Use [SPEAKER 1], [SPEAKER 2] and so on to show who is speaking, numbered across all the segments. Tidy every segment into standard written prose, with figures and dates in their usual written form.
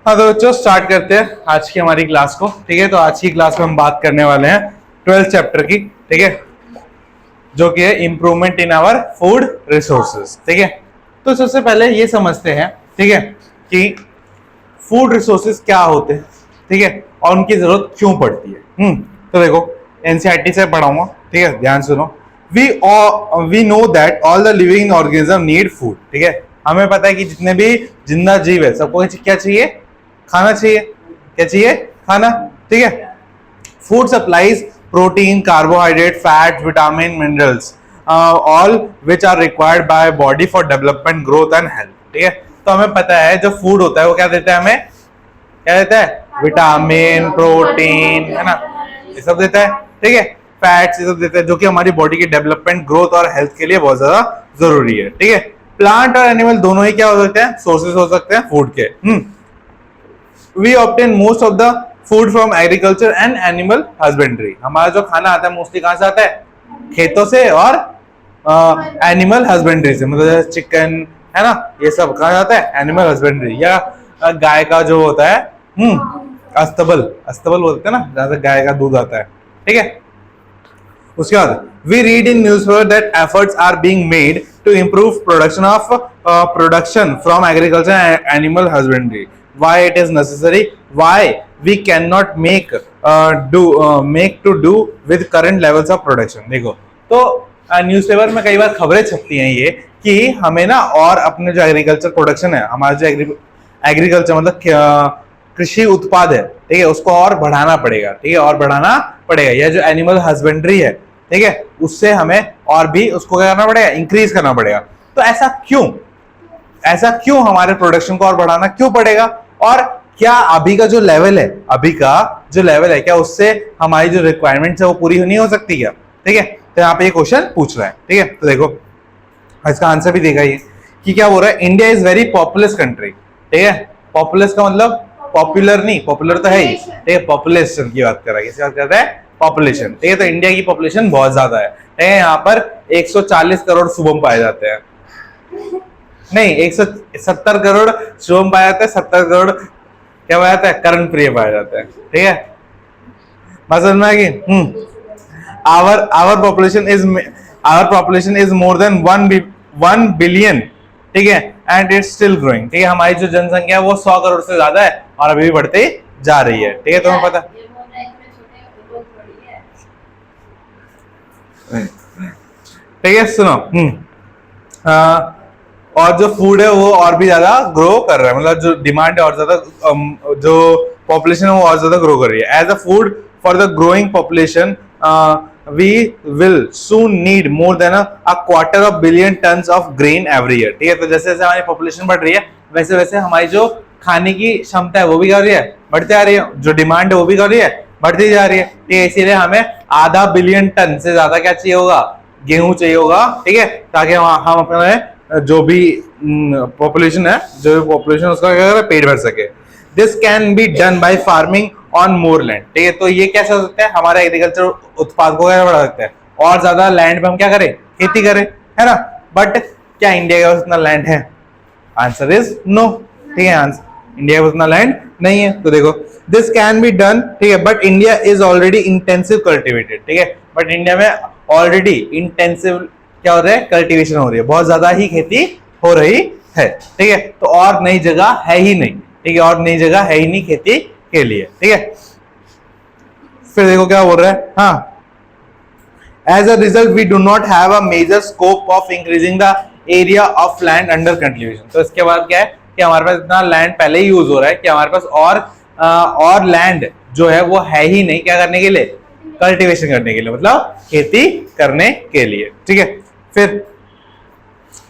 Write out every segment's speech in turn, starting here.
[SPEAKER 1] हाँ तो बच्चों स्टार्ट करते हैं आज की हमारी क्लास को। ठीक है, तो आज की क्लास में हम बात करने वाले हैं 12th चैप्टर की। ठीक है, जो कि है improvement in our food resources. ठीक है, तो सबसे पहले ये समझते हैं, ठीक है, कि फूड रिसोर्सेज क्या होते हैं, ठीक है, और उनकी जरूरत क्यों पड़ती है। तो देखो एनसीईआरटी से पढ़ाऊंगा, ठीक है, ध्यान सुनो। We know that all the living organism need food. ठीक है, हमें पता है कि जितने भी जिंदा जीव है सबको क्या चाहिए, खाना चाहिए। क्या चाहिए, खाना। ठीक है, food supplies protein, carbohydrate, fat, vitamin, minerals, all which are required by body for development, growth and health. ठीक है, तो हमें पता है जो फूड होता है वो क्या देता है, हमें क्या देता है, विटामिन, प्रोटीन, है ना, ये सब देता है। ठीक है, फैट्स ये सब देता है, जो कि हमारी बॉडी की डेवलपमेंट, ग्रोथ और हेल्थ के लिए बहुत ज्यादा जरूरी है। ठीक है, प्लांट और एनिमल दोनों ही क्या हो सकते हैं, सोर्सेज हो सकते हैं फूड के। We obtain most of the food from agriculture and animal husbandry। हमारा जो खाना आता है मोस्टली कहाँ से आता है, खेतों से और एनिमल हस्बेंड्री से, मतलब चिकन, है ना, ये सब कहाँ जाता है, एनिमल हस्बेंड्री। या गाय का जो होता है अस्तबल, अस्तबल बोलते हैं ना, जहाँ से गाय का दूध आता है। ठीक है, उसके बाद we read in newspaper that efforts are being made to improve production from agriculture and animal husbandry. Why it is necessary? Why we cannot make to do with current levels of production? देखो, तो newspaper में कई बार खबरें छपती हैं ये कि हमें ना और अपने जो एग्रीकल्चर प्रोडक्शन है, हमारा जो एग्रीकल्चर मतलब कृषि उत्पाद है, ठीक है, उसको और बढ़ाना पड़ेगा। ठीक है, और बढ़ाना पड़ेगा। या जो एनिमल हस्बेंड्री है, ठीक है, उससे हमें और भी उसको क्या करना पड़ेगा, इंक्रीज करना पड़ेगा। तो ऐसा क्यों हमारे प्रोडक्शन को और बढ़ाना क्यों पड़ेगा, और क्या अभी का जो लेवल है क्या उससे हमारी जो रिक्वायरमेंट्स है वो पूरी नहीं हो सकती क्या। ठीक है, तो यहाँ पे ये क्वेश्चन पूछ रहा है। ठीक है, तो देखो इसका आंसर भी देखा ये कि क्या बोल रहा है, India is very populace country. ठीक है, पॉपुलस का मतलब पॉपुलर नहीं, पॉपुलर तो है ही। ठीक है, पॉपुलेशन की बात कर रहा है, किसकी बात कर रहा है, पॉपुलेशन। ठीक है, तो इंडिया की पॉपुलेशन बहुत ज्यादा है। ठीक है, यहाँ पर 140 करोड़ शुभम पाए जाते हैं, नहीं 170 करोड़ शुभम पाया जाता है, 70 करोड़ क्या पाया जाता है, करण प्रिय पाया जाता है। ठीक है, बात समझ में आ गई। Our population is more than 1 billion. ठीक है, एंड इट्स स्टिल ग्रोइंग। ठीक है, हमारी जो जनसंख्या है वो 100 करोड़ से ज्यादा है और अभी भी बढ़ते जा रही है। ठीक है, तुम्हें पता, ठीक है, सुनो। और जो फूड है वो और भी ज्यादा ग्रो कर रहा है, मतलब जो डिमांड है और ज्यादा, जो पॉपुलेशन है वो और ज्यादा ग्रो कर रही है। As a food for the growing population we will soon need more than a quarter of billion tons of grain every year। ठीक है, तो जैसे जैसे हमारी पॉपुलेशन बढ़ रही है वैसे वैसे हमारी जो खाने की क्षमता है वो भी कर रही है, बढ़ती आ रही है, जो डिमांड है वो भी कर रही है, बढ़ती जा रही है। ठीक है, इसीलिए हमें आधा बिलियन टन से ज्यादा क्या चाहिए होगा, गेहूं चाहिए होगा। ठीक है, ताकि हम अपने जो भी पॉपुलेशन है, जो पॉपुलेशन उसका क्या करे, पेट भर सके। This can be done by farming on more land. ठीक है, तो ये कैसे हो सकता है, हमारे एग्रीकल्चर उत्पाद को कैसे बढ़ा सकते हैं, और ज्यादा लैंड पे हम क्या करें, खेती करें, है ना। बट क्या इंडिया के पास उतना लैंड है, आंसर इज नो। ठीक है, आंसर इंडिया के पास उतना लैंड नहीं है। तो देखो दिस कैन बी डन, ठीक है, but India is already intensive cultivated. ठीक है, बट इंडिया में ऑलरेडी इंटेंसिव क्या हो रहा है, कल्टिवेशन हो रही है, बहुत ज्यादा ही खेती हो रही है। ठीक है, तो और नई जगह है ही नहीं। ठीक है, और नई जगह है ही नहीं खेती के लिए। ठीक है, फिर देखो क्या बोल रहा है, हाँ, as a result we do not have a major scope of increasing the area of land under cultivation. तो इसके बाद क्या है कि हमारे पास इतना लैंड पहले ही यूज हो रहा है कि हमारे पास और लैंड जो है वो है ही नहीं, क्या करने के लिए, कल्टीवेशन करने के लिए, मतलब खेती करने के लिए। ठीक है, फिर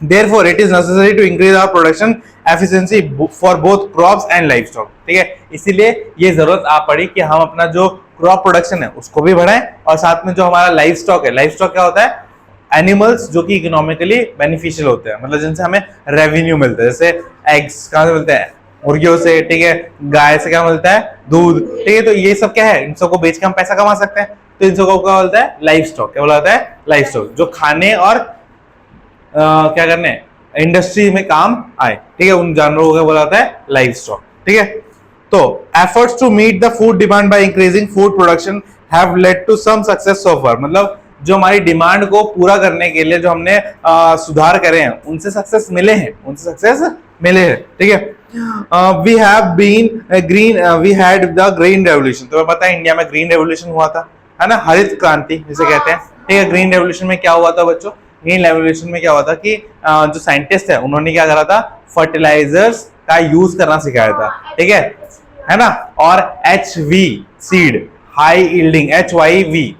[SPEAKER 1] therefore it is necessary to increase our production efficiency for both crops and livestock। ठीक है, इसीलिए ये जरूरत आ पड़ी कि हम अपना जो क्रॉप प्रोडक्शन है उसको भी बढ़ाएं, और साथ में जो हमारा लाइव स्टॉक है, लाइव स्टॉक क्या होता है, एनिमल्स जो कि इकोनॉमिकली बेनिफिशियल होते हैं, मतलब जिनसे हमें रेवेन्यू मिलता है। जैसे एग्स कहाँ से मिलते हैं, मुर्गियों से। ठीक है, गाय से क्या मिलता है, दूध। ठीक है, तो ये सब क्या है, इन सबको बेच के हम पैसा कमा सकते हैं। तो इन सबको क्या बोलता है, लाइव स्टॉक। क्या बोला जाता है, लाइव स्टॉक, जो खाने और क्या करने, इंडस्ट्री में काम आए। ठीक है, उन जानवरों को बोला जाता है लाइव स्टॉक। ठीक है, तो efforts to meet the food demand by increasing food production have led to some success so far, मतलब जो हमारी डिमांड को पूरा करने के लिए जो हमने सुधार करे हैं उनसे सक्सेस मिले हैं, उनसे सक्सेस मिले हैं, ठीक है। We have been green, we had the green revolution, तो पता है इंडिया में ग्रीन रेवोल्यूशन हुआ था, है ना, हरित क्रांति जिसे कहते हैं, ठीक है। ग्रीन रेवोल्यूशन में क्या हुआ था बच्चों, ग्रीन रेवोल्यूशन में क्या हुआ था कि जो साइंटिस्ट है उन्होंने क्या करा था, फर्टिलाइजर्स का यूज करना सिखाया था, ठीक है ना। और HV seed, high yielding, HYE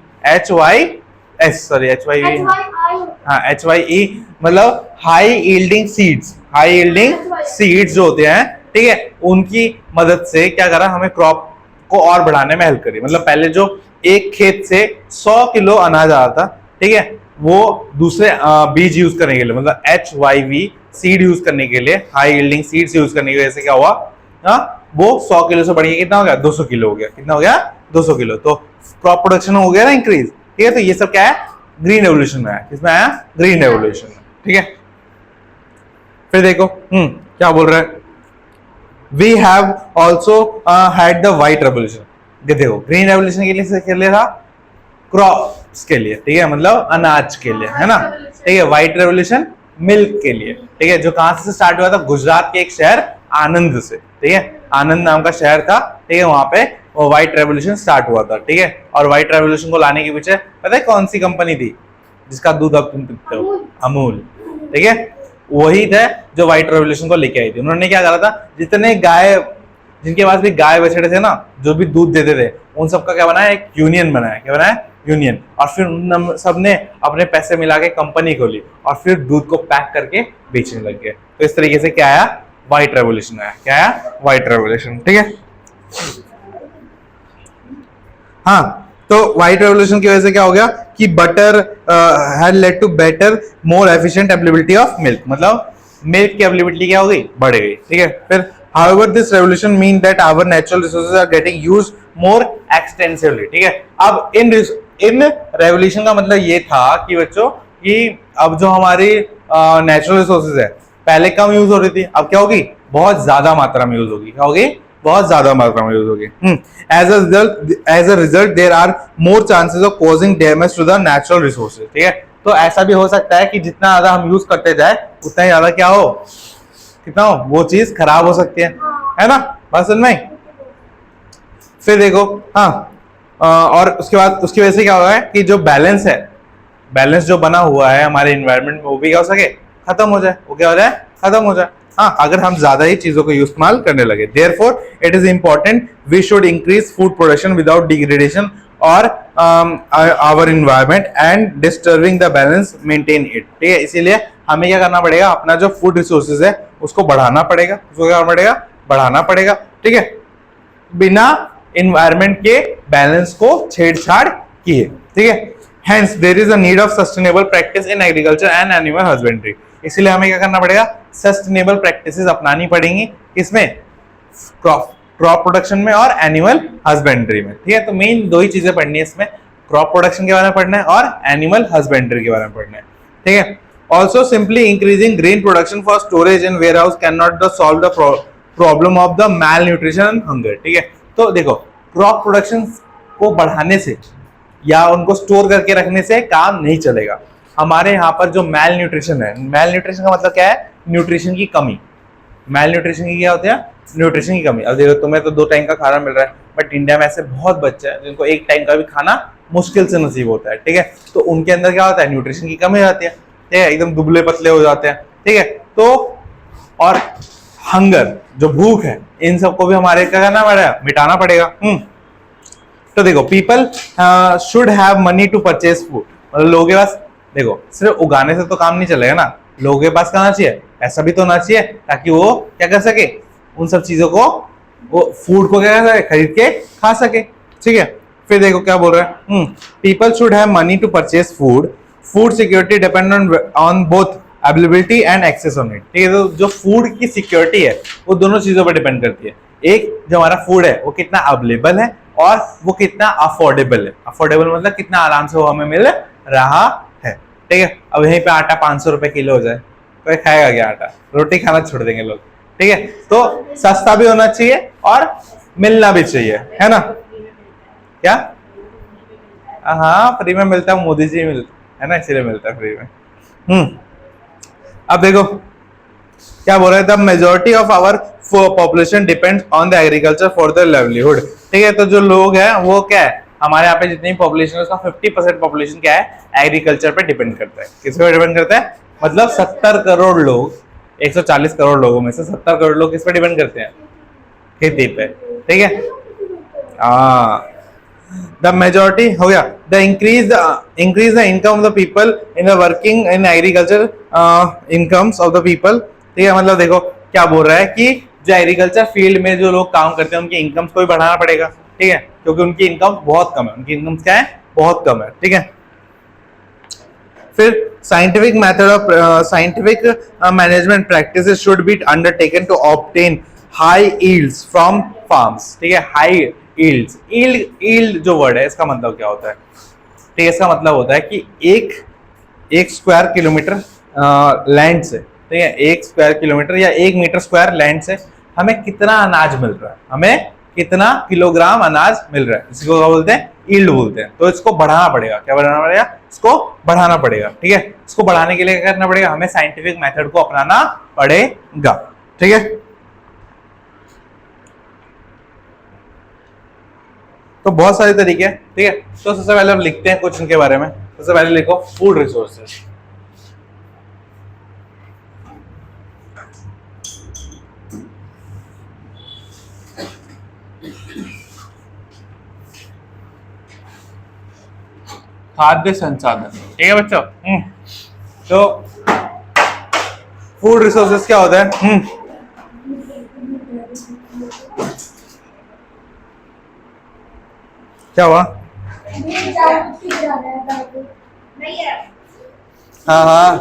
[SPEAKER 1] मतलब high yielding seeds, high yielding seeds जो होते हैं, ठीक है, उनकी मदद से क्या करा, हमें क्रॉप को और बढ़ाने में हेल्प करी। मतलब पहले जो एक खेत से 100 किलो अनाज आ रहा था, ठीक है, वो दूसरे बीज यूज करने के लिए, मतलब HYV सीड यूज करने के लिए, हाई यील्डिंग सीड्स यूज करने की वजह से क्या हुआ, वो 100 किलो से बढ़ के कितना हो गया, 200 किलो हो गया। कितना हो गया, 200 किलो। तो क्रॉप प्रोडक्शन हो गया ना इंक्रीज, ठीक है। तो ये सब क्या है, ग्रीन रेवोल्यूशन में आया, किसमें आया, ग्रीन रेवोल्यूशन में, ठीक है। फिर देखो क्या बोल रहा है, we have also had the white revolution. देखो ग्रीन रेवोल्यूशन के लिए था क्रॉप्स के लिए, ठीक है, मतलब अनाज के लिए, है ना, ठीक है। व्हाइट रेवोल्यूशन मिल्क के लिए, ठीक है, जो कहां से स्टार्ट हुआ था, गुजरात के एक शहर आनंद से, ठीक है, आनंद नाम का शहर था, ठीक है, वहां पे वो व्हाइट रेवोल्यूशन स्टार्ट हुआ था, ठीक है। और व्हाइट रेवोल्यूशन को लाने के पीछे पता है कौन सी कंपनी थी, जिसका दूध अब तुम पीते हो, अमूल, ठीक है, वही थे जो व्हाइट रेवोल्यूशन को लेके आई थी। उन्होंने क्या करा था, जितने गाय, जिनके पास भी गाय बछड़े थे ना, जो भी दूध देते थे, उन सबका क्या बनाया, एक यूनियन बनाया, क्या बनाया, यूनियन। और फिर उन सबने अपने पैसे मिला के कंपनी खोली और फिर दूध को पैक करके बेचने लग गए। तो इस तरीके से क्या आया, व्हाइट रेवोल्यूशन आया। क्या आया, व्हाइट रेवोल्यूशन, ठीक है। हाँ, तो व्हाइट रेवोल्यूशन की वजह से क्या हो गया कि butter had led to better more efficient availability of milk, मतलब मिल्क की अवेलेबिलिटी क्या हो गई, बढ़ गई, ठीक है। फिर however this revolution mean that our natural resources are getting used more extensively, ठीक है। अब इन रेवोल्यूशन का मतलब ये था कि बच्चों कि अब जो हमारी नेचुरल रिसोर्सेज है पहले कम यूज हो रही थी, अब क्या होगी, बहुत ज्यादा मात्रा में यूज होगी, क्या होगी, बहुत ज्यादा मात्रा में यूज होगी। As a result there are more chances of causing damage to the natural resources, ठीक है। तो ऐसा भी हो सकता है कि जितना ज्यादा हम यूज करते जाए उतना ही ज्यादा क्या हो, कितना हो, वो चीज खराब हो सकती है ना, बात समझ में। फिर देखो और उसके बाद उसकी वजह से क्या हुआ है कि जो बैलेंस है, बैलेंस जो बना हुआ है हमारे एनवायरनमेंट में, वो भी क्या हो सके, खत्म हो जाए, वो क्या हो जाए, खत्म हो जाए। अगर हम ज्यादा ही चीजों को इस्तेमाल करने लगे। Therefore it is important we should increase food production without degradation और our environment and disturbing the balance maintain it, ठीक है। इसीलिए हमें क्या करना पड़ेगा, अपना जो फूड रिसोर्सेज है उसको बढ़ाना पड़ेगा, उसको क्या करना पड़ेगा, बढ़ाना पड़ेगा, ठीक है, बिना एनवायरनमेंट के बैलेंस को छेड़छाड़ किए, ठीक है। Hence, there is a need of sustainable practice in agriculture and animal husbandry. इसलिए हमें क्या करना पड़ेगा, सस्टेनेबल प्रैक्टिसेस अपनानी पड़ेंगी, किसमें, क्रॉप प्रोडक्शन में और एनिमल हस्बेंड्री में, ठीक है। तो मेन दो ही चीजें पढ़नी है इसमें, क्रॉप प्रोडक्शन के बारे में पढ़ना है और एनिमल हस्बेंड्री के बारे में पढ़ना है, ठीक है। Also simply increasing grain production for storage in warehouse can not solve the problem of the malnutrition and hunger, ठीक है। तो देखो क्रॉप प्रोडक्शन को बढ़ाने से या उनको स्टोर करके रखने से काम नहीं चलेगा। हमारे यहाँ पर जो मैल न्यूट्रिशन है, मैल न्यूट्रिशन का मतलब क्या है, न्यूट्रिशन की कमी। मैल न्यूट्रिशन की क्या होती है, न्यूट्रिशन की कमी। अब देखो तुम्हें तो 2 टाइम का खाना मिल रहा है, बट इंडिया में ऐसे बहुत बच्चे हैं जिनको 1 टाइम का भी खाना मुश्किल से नसीब होता है, ठीक है। तो उनके अंदर क्या होता है, न्यूट्रिशन की कमी हो जाती है, ठीक है, एकदम दुबले पतले हो जाते हैं, ठीक है। तो और हंगर, जो भूख है, इन सबको भी हमारे क्या करना पड़ेगा, मिटाना पड़ेगा। तो देखो people should have money to purchase food, मतलब लोगों के पास, देखो सिर्फ उगाने से तो काम नहीं चलेगा ना, लोगों के पास कहना चाहिए, ऐसा भी तो होना चाहिए ताकि वो क्या कर सके, उन सब चीजों को, वो फूड को क्या कर सके, खरीद के खा सके, ठीक है। फिर देखो क्या बोल रहा है, people should have money to purchase food, food security depend on both availability and access on it, ठीक है। तो जो फूड की सिक्योरिटी है वो दोनों चीजों पर डिपेंड करती है, एक जो हमारा फूड है वो कितना अवेलेबल है और वो कितना अफोर्डेबल है। अफोर्डेबल मतलब कितना आराम से वो हमें मिल रहा है, ठीक है। अब यहीं पे आटा 500 रुपए किलो हो जाए, कोई खाएगा क्या आटा, रोटी खाना छोड़ देंगे लोग, ठीक है। तो सस्ता भी होना चाहिए और मिलना भी चाहिए, है ना? क्या? हाँ फ्री में मिलता है, मोदी जी मिलता है ना, इसीलिए मिलता है फ्री में। अब देखो क्या बोल रहे हैं, the majority of our population depends on the agriculture for the livelihood. ठीक है, तो जो लोग हैं वो क्या है, हमारे यहाँ पे जितनी पॉपुलेशन है उसका 50% पॉपुलेशन क्या है, एग्रीकल्चर पे डिपेंड करता है। किस पे डिपेंड करता है? मतलब 70 करोड़ लोग, 140 करोड़ लोगों में से 70 करोड़ लोग किस पे डिपेंड करते हैं? खेती पे। ठीक है, हाँ, the majority हो गया, the increase the income of the people in the working in agriculture, incomes of the people। ठीक है, मतलब देखो क्या बोल रहा है कि जो एग्रीकल्चर फील्ड में जो लोग काम करते हैं उनकी इनकम्स को भी बढ़ाना पड़ेगा। ठीक है, क्योंकि उनकी इनकम बहुत कम है, उनकी इनकम्स क्या है, बहुत कम है। ठीक है, फिर scientific method of scientific management practices should be undertaken to obtain high yields from farms. ठीक है, हाई यील्ड्स, यील्ड जो वर्ड है इसका मतलब क्या होता है? ठीक है, इसका मतलब होता है कि एक स्क्वायर किलोमीटर लैंड से, ठीक है, 1 स्क्वायर किलोमीटर या 1 मीटर स्क्वायर लैंड से हमें कितना अनाज मिल रहा है, हमें कितना किलोग्राम अनाज मिल रहा है, इसको क्या बोलते हैं? यील्ड बोलते हैं। तो इसको बढ़ाना पड़ेगा, क्या बढ़ाना पड़ेगा? इसको बढ़ाना पड़ेगा। ठीक है, इसको बढ़ाने के लिए क्या करना पड़ेगा? हमें साइंटिफिक मेथड को अपनाना पड़ेगा। ठीक है, तो बहुत सारे तरीके हैं। ठीक है, तो सबसे पहले हम लिखते हैं कुछ इनके बारे में। सबसे पहले लिखो फूड रिसोर्सेज। खाद्य संसाधन। ठीक है बच्चों, तो फूड रिसोर्सेज क्या होता है? क्या हुआ? हाँ हाँ,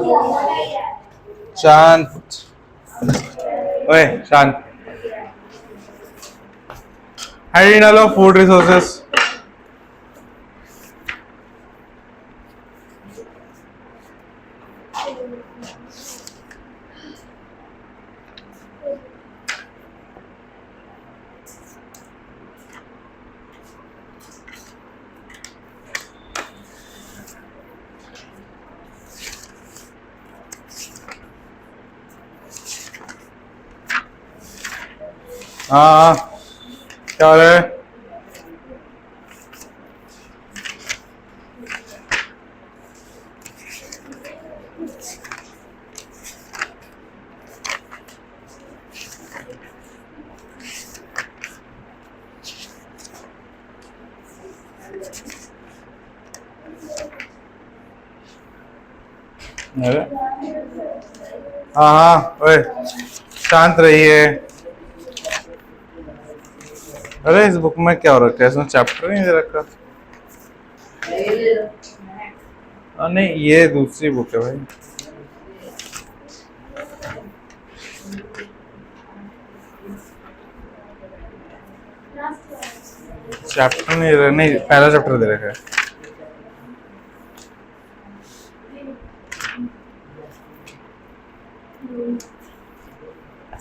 [SPEAKER 1] शांत, ओए शांत। हेडिंग डालो फूड रिसोर्सेज। हाँ क्या हो रहा है? हाँ हाँ, ओए शांत रहिए। अरे इस बुक में क्या हो रखा है? इसमें चैप्टर नहीं दे रखा। नहीं ये दूसरी बुक है भाई, चैप्टर नहीं दे, नहीं पहला चैप्टर दे रखा है।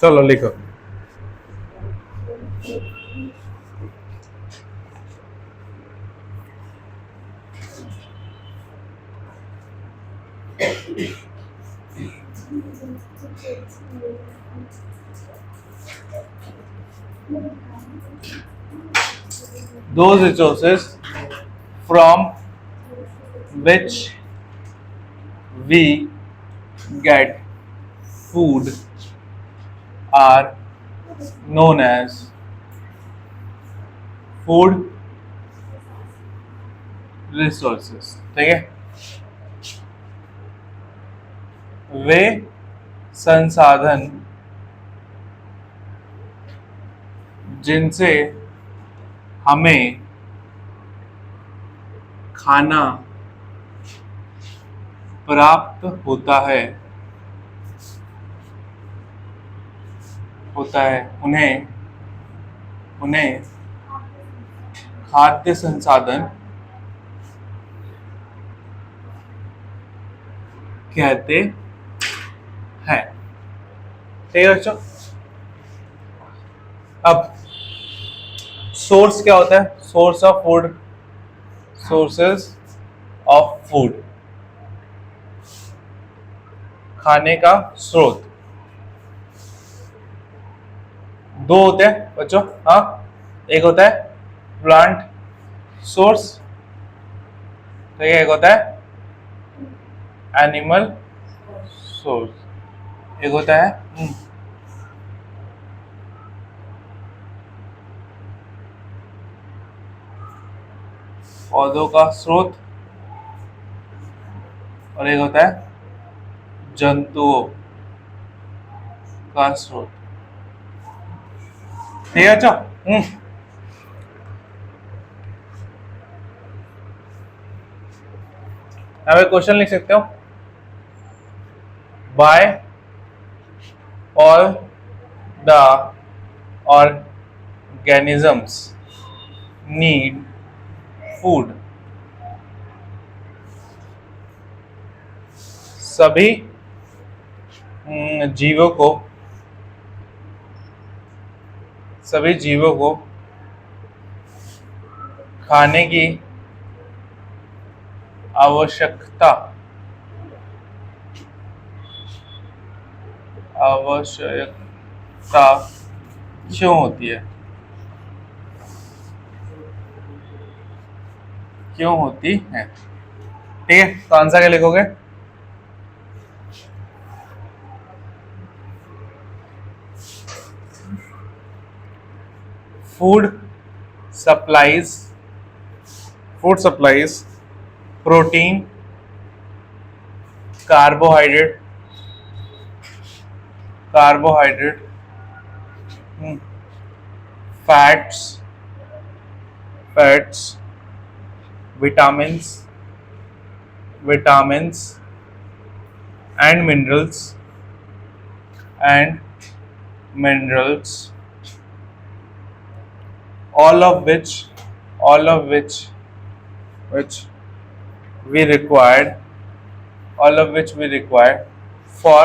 [SPEAKER 1] चलो लिखो। Those resources from which we get food are known as food resources। ठीक है, वे संसाधन जिनसे हमें खाना प्राप्त होता है उन्हें खाद्य संसाधन कहते हैं। ठीक है बच्चों, अब सोर्स क्या होता है? Source of food, sources of food, खाने का स्रोत। दो होते हैं बच्चों, हाँ। एक होता है प्लांट सोर्स, ठीक है, एक होता है एनिमल सोर्स, एक होता है पौधों का स्रोत, और एक होता है जंतुओं का स्रोत। ठीक है अच्छा। अब एक क्वेश्चन लिख सकते हो, by all the organisms need food, सभी जीवों को खाने की आवश्यकता क्यों होती है? क्यों होती है? ठीक है, तो आंसर क्या लिखोगे? Food supplies protein, carbohydrate, fats, vitamins and minerals, all of which we required for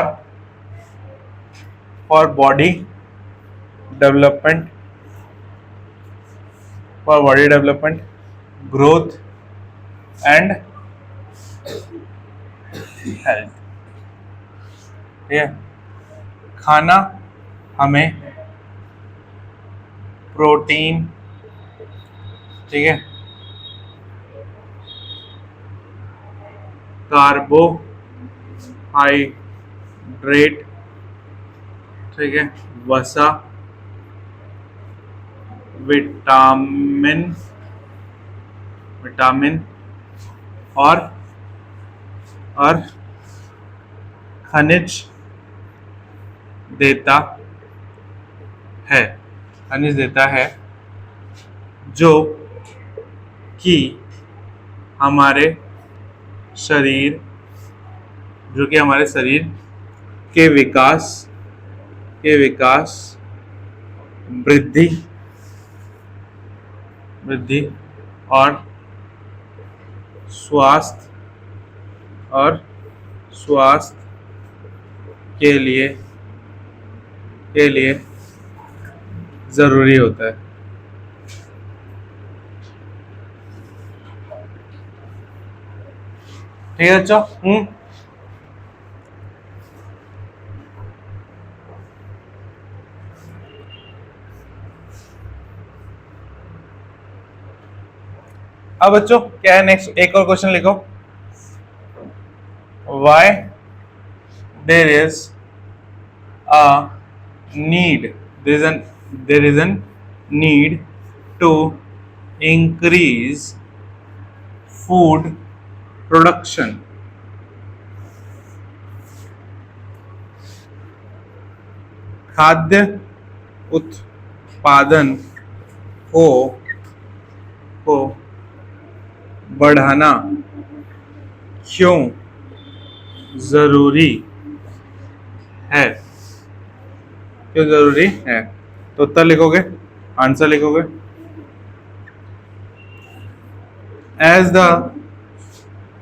[SPEAKER 1] body development, growth and health. ठीक है, खाना हमें प्रोटीन, ठीक है, कार्बोहाइड्रेट, ठीक है, वसा, विटामिन और खनिज देता है, जो कि हमारे शरीर के विकास वृद्धि और स्वास्थ्य के लिए जरूरी होता है। ठीक है अच्छा। अब बच्चों क्या है नेक्स्ट, एक और क्वेश्चन लिखो, why there is a need to increase food production, खाद्य उत्पादन को बढ़ाना क्यों जरूरी है? तो उत्तर लिखोगे, आंसर लिखोगे, as the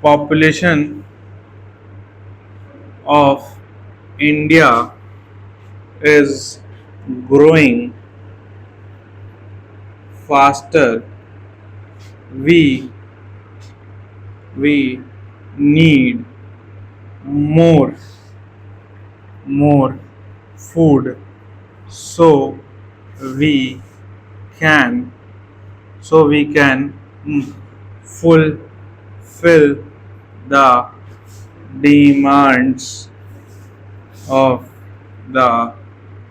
[SPEAKER 1] population of India is growing faster we need more food so we can fulfill the demands of the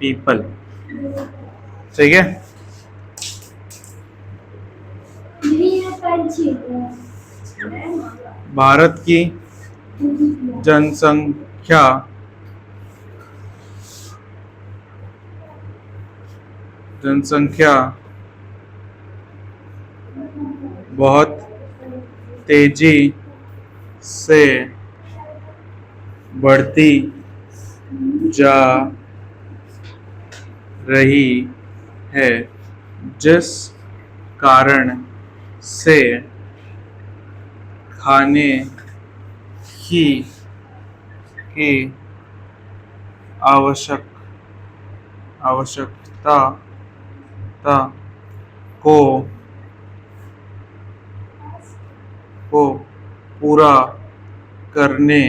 [SPEAKER 1] people. ठीक है. भारत की जनसंख्या बहुत तेजी से बढ़ती जा रही है, जिस कारण से खाने की आवश्यकता को पूरा करने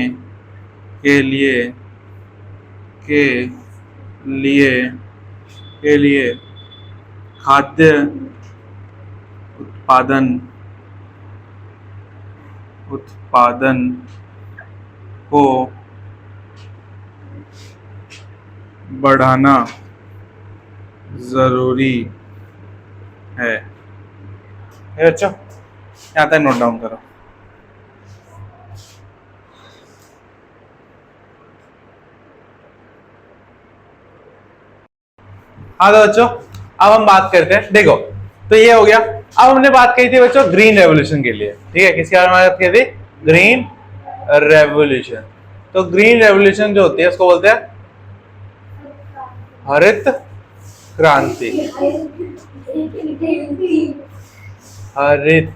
[SPEAKER 1] के लिए खाद्य उत्पादन को बढ़ाना जरूरी है. अच्छा, यहाँ तक नोट डाउन करो. हाँ तो बच्चों, अब हम बात करते हैं. देखो, तो ये हो गया. अब हमने बात कही थी बच्चों ग्रीन रेवोल्यूशन के लिए. ठीक है, किसके बारे में बात की थी? Green revolution. तो ग्रीन रेवोल्यूशन जो होती है उसको बोलते हैं हरित क्रांति. हरित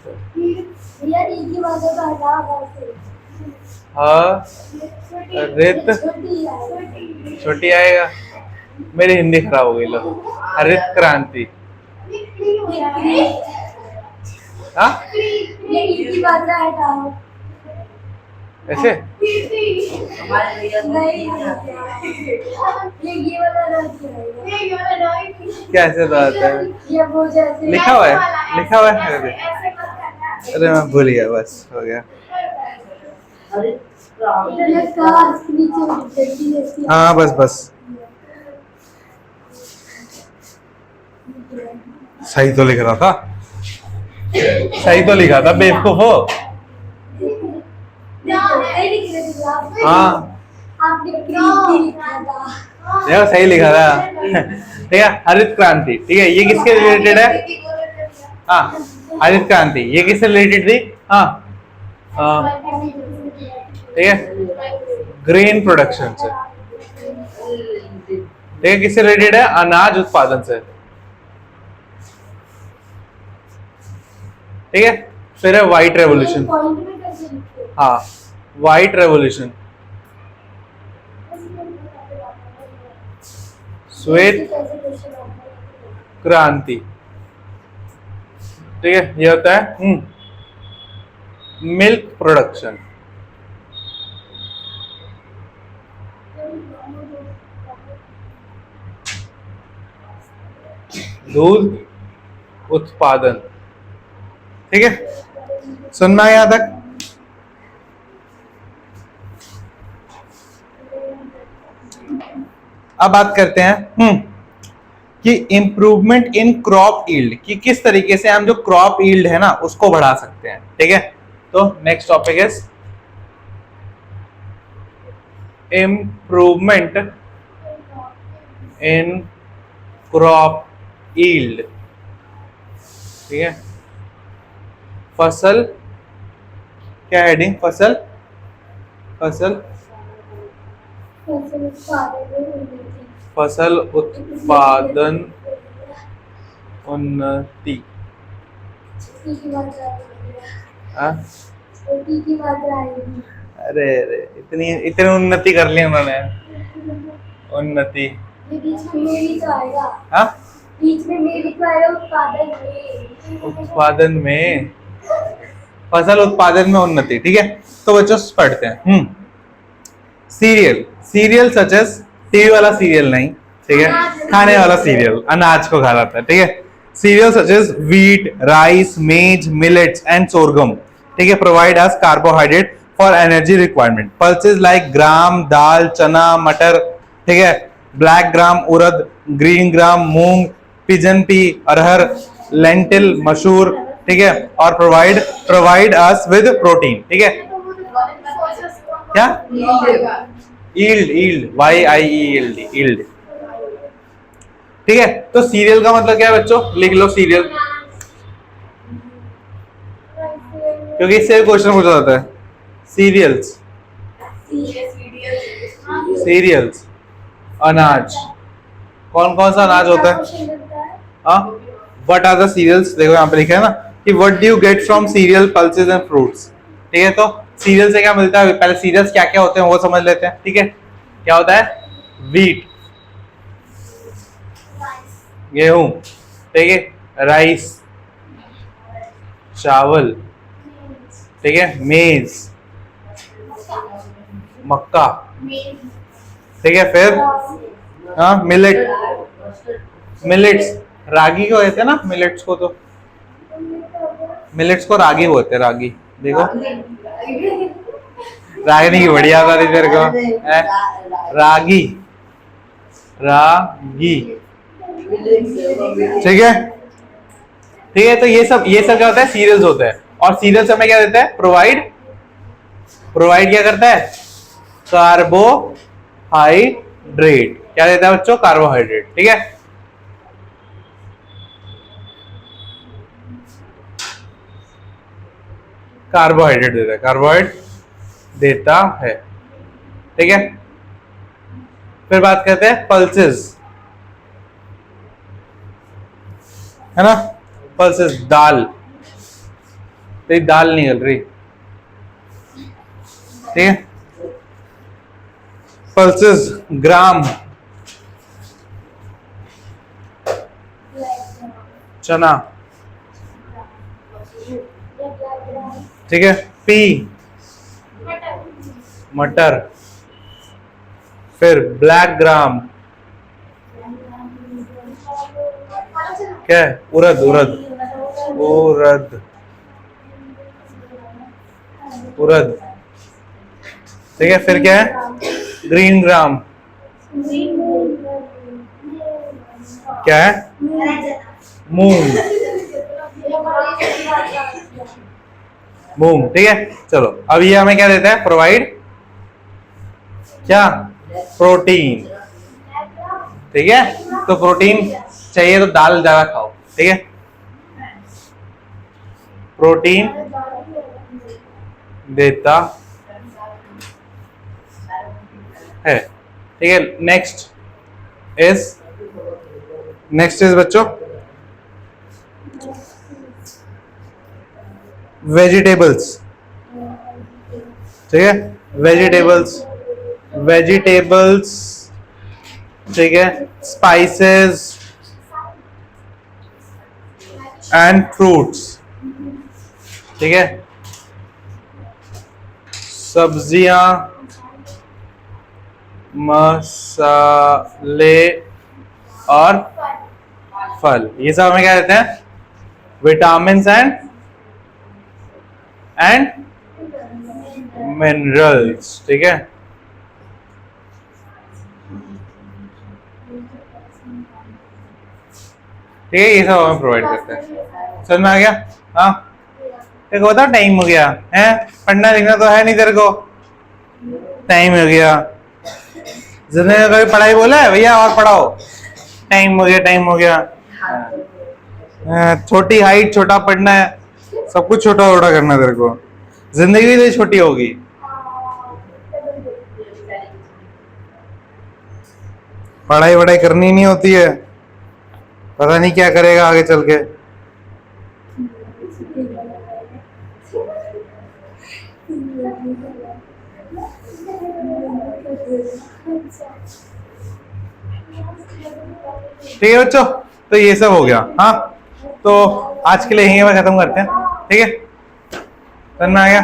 [SPEAKER 1] छोटी आएगा. मेरी हिंदी खराब हो गई. लो, हरित क्रांति. हाँ ऐसे कैसे तो आता है? लिखा हुआ है. अरे मैं भूल गया. बस हो गया. हाँ बस सही तो लिख रहा था. बेवकूफ हो. हाँ देखो सही लिखा था. ठीक है, हरित क्रांति. ठीक है, ये किसके रिलेटेड है? हाँ, हरित क्रांति ये किससे रिलेटेड थी? हाँ ठीक है, ग्रेन प्रोडक्शन से. ठीक है, किससे रिलेटेड है? अनाज उत्पादन से. ठीक है, फिर है व्हाइट रेवोल्यूशन. हाँ, व्हाइट रेवोल्यूशन, श्वेत क्रांति. ठीक है, ये होता है मिल्क प्रोडक्शन. दूध उत्पादन. ठीक है, सुनना है यहां तक? अब बात करते हैं कि इंप्रूवमेंट इन क्रॉप यील्ड, कि किस तरीके से हम जो क्रॉप यील्ड है ना उसको बढ़ा सकते हैं. ठीक है, तो next topic is improvement in crop yield. ठीक है, फसल क्या हेडिंग? फसल उत्पादन उन्नति. अरे इतनी उन्नति कर ली उन्होंने. उन्नति. हाँ
[SPEAKER 2] बीच में मेरे लिखवा है उत्पादन में।
[SPEAKER 1] फसल उत्पादन में उन्नति। ठीक है, तो बच्चों पढ़ते हैं। Serial, serial such as TV वाला सीरियल नहीं, ठीक है, खाने वाला सीरियल, अनाज को खा जाता है। ठीक है, cereal such as wheat, rice, maize, millets and sorghum, ठीक है, provide us carbohydrate for energy requirement. Pulses like gram, dal, chana, matar, ठीक है, black gram, urad, green gram, moong, pigeon pea, arhar, lentil, masoor, ठीक है, और प्रोवाइड अस विद प्रोटीन। ठीक है, क्या ईल्ड, ईल्ड, YIELD, ईल्ड। ठीक है, तो सीरियल का मतलब क्या है बच्चों, लिख लो सीरियल, क्योंकि इससे क्वेश्चन पूछा जाता है। सीरियल्स, सीरियल्स, अनाज, कौन कौन सा अनाज होता है? हाँ, व्हाट आर द सीरियल्स, देखो यहाँ पे लिखा है ना कि what do you get from serial, pulses and fruits. ठीक है, तो सीरियल से क्या मिलता है, पहले सीरियल्स क्या क्या होते हैं वो समझ लेते हैं। ठीक है, क्या होता है, व्हीट, गेहूं, ठीक है, राइस, चावल, ठीक है, मेज, मक्का, ठीक है, फिर हाँ मिलेट, मिलेट्स, रागी को कहते हैं ना मिलेट्स को, तो मिलेट्स को रागी बोलते हैं, रागी, देखो रागनी की बढ़िया था तेरे को, रागी, रागी, ठीक है। ठीक है, तो ये सब क्या होता है, सीरियल्स होता है। और सीरियल्स हमें क्या देता है, प्रोवाइड क्या करता है, कार्बोहाइड्रेट, क्या देता है बच्चों, कार्बोहाइड्रेट। ठीक है, कार्बोहाइड्रेट देता है, कार्बोहाइड्रेट देता है। ठीक है, फिर बात करते हैं पल्सेस, है ना, पल्सेस, दाल, तो दाल निकल रही, ठीक है, पल्सेस, ग्राम, चना, ठीक है, पी, मटर, फिर ब्लैक ग्राम, क्या है, उड़द, ठीक है, फिर क्या है, ग्रीन ग्राम, क्या है, मूंग, ठीक है। चलो अब ये हमें क्या देता है, प्रोवाइड क्या, प्रोटीन। ठीक है, तो प्रोटीन चाहिए तो दाल ज्यादा खाओ। ठीक है, प्रोटीन देता है। ठीक है, नेक्स्ट इज बच्चों वेजिटेबल्स। ठीक है, वेजिटेबल्स, ठीक है, स्पाइसेस एंड फ्रूट्स। ठीक है, सब्जियां, मसाले और फल, ये सब हमें क्या देते हैं, विटामिन्स एंड मिनरल्स। ठीक है, ठीक है, ये सब हमें प्रोवाइड करते हैं। समझ में आ गया? हाँ, देखो बता, टाइम हो गया है, पढ़ना लिखना तो है नहीं तेरे को, टाइम हो गया। जिंदगी में कभी पढ़ाई बोला है भैया और पढ़ाओ, टाइम हो गया। छोटी हाइट, छोटा पढ़ना है, सब कुछ छोटा छोटा करना है तेरे को, जिंदगी भी छोटी होगी। पढ़ाई वढ़ाई करनी नहीं होती है, पता नहीं क्या करेगा आगे चल के। ठीक है बच्चों, तो ये सब हो गया। हाँ, तो आज के लिए यहीं पर खत्म करते हैं, ठीक है? समझ में आ गया?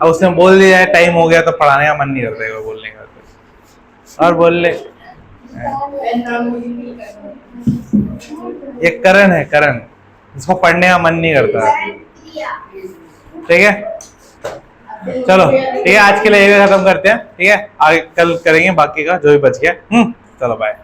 [SPEAKER 1] अब उसने बोल दिया है टाइम हो गया तो पढ़ाने का मन नहीं करता है बोलने का कुछ और बोल ले। ये करण है, करण, इसको पढ़ने का मन नहीं करता है, ठीक है? चलो ठीक है, आज के लिए ये खत्म करते हैं, ठीक है? आगे कल करेंगे बाकी का जो भी बच गया। चलो बाय।